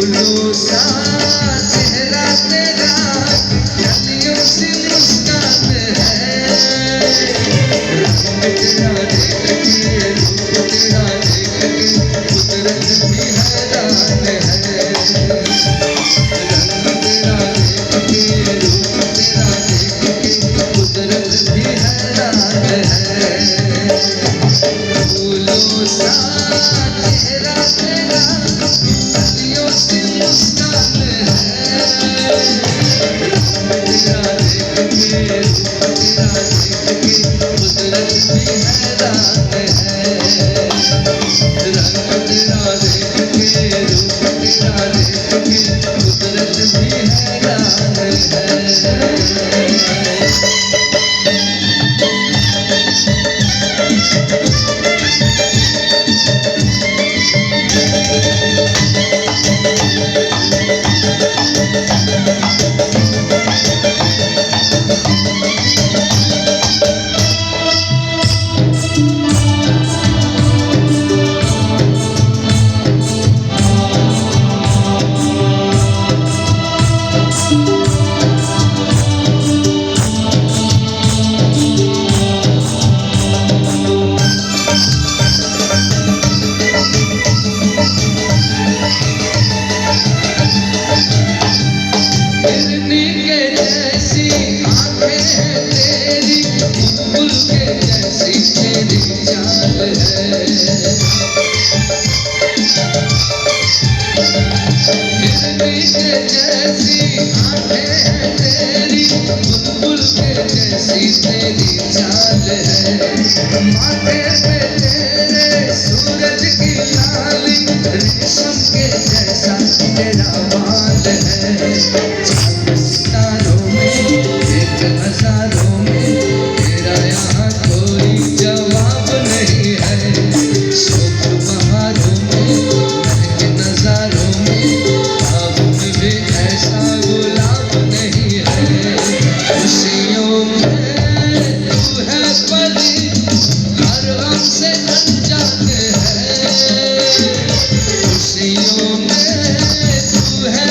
फूलों सा चेहरा तेरा, कलियों सी मुस्कान है। रंग तेरा देख के, रूप तेरा देख के, कुदरत भी हैरान है। रंग तेरा देख के, रूप तेरा देख के, कुदरत भी हैरान है। फूलों सा चेहरा तेरा, कलियों सी मुस्कान है। तेरा देख के, रूप तेरा देख के, कुदरत भी हैरान है। रंग तेरा देख के, रूप तेरा देख के, कुदरत भी हैरान है। हिरनी के जैसी आंखें हैं तेरी, बुलबुल के जैसी तेरी चाल है। हिरनी के जैसी आंखें हैं तेरी, बुलबुल के जैसी तेरी चाल है। माथे पे तेरे सूरज की लाली, रेशम के जैसा तेरा बाल है। सितारों में एक हजारों में, तेरा यहाँ कोई जवाब नहीं है। शोक बहारों में, महक नजारों में, ख्वाब में भी ऐसा गुलाब नहीं है। खुशियों में तू है परी, हर गम से अनजान है। खुशियों में तू है